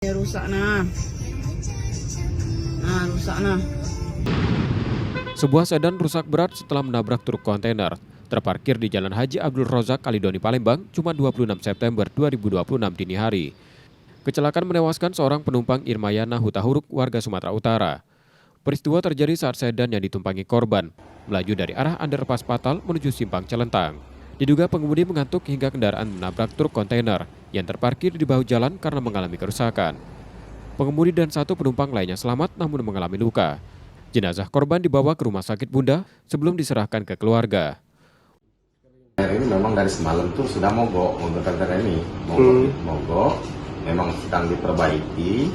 Ya rusak nah. Nah, rusak nah. Sebuah sedan rusak berat setelah menabrak truk kontainer. Terparkir di Jalan Haji Abdul Rozak, Kalidoni, Palembang, Jumat 26 September 2026 dini hari. Kecelakaan menewaskan seorang penumpang Irmayana Hutahuruk, warga Sumatera Utara. Peristiwa terjadi saat sedan yang ditumpangi korban melaju dari arah underpass Patal menuju Simpang Celentang. Diduga pengemudi mengantuk hingga kendaraan menabrak truk kontainer yang terparkir di bahu jalan karena mengalami kerusakan. Pengemudi dan satu penumpang lainnya selamat namun mengalami luka. Jenazah korban dibawa ke Rumah Sakit Bunda sebelum diserahkan ke keluarga. Ini memang dari semalam tuh sudah mogok mobil kontainer ini, mogok, memang sedang diperbaiki.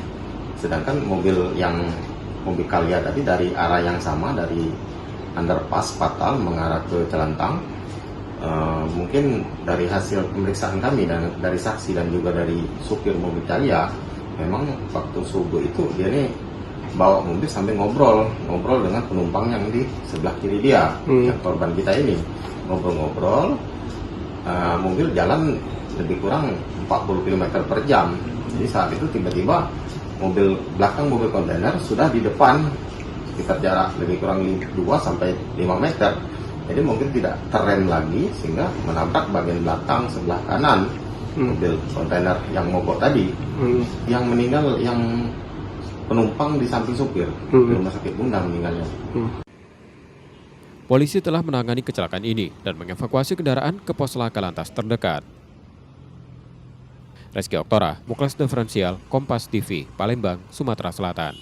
Sedangkan mobil Calya tadi dari arah yang sama, dari underpass Patal mengarah ke Celentang. Mungkin dari hasil pemeriksaan kami dan dari saksi dan juga dari supir mobil Calya, memang waktu subuh itu dia nih bawa mobil sambil ngobrol dengan penumpang yang di sebelah kiri dia, yang korban kita ini. Ngobrol-ngobrol, mobil jalan lebih kurang 40 km per jam. Jadi saat itu tiba-tiba belakang mobil kontainer sudah di depan, sekitar jarak lebih kurang 2-5 meter. Jadi mungkin tidak terrem lagi sehingga menabrak bagian belakang sebelah kanan mobil kontainer yang mogok tadi. Yang meninggal yang penumpang di samping supir, di Rumah Sakit Bunda meninggalnya. Polisi telah menangani kecelakaan ini dan mengevakuasi kendaraan ke pos laka lantas terdekat. Reski Oktora, Muklas Diferensial, Kompas TV, Palembang, Sumatera Selatan.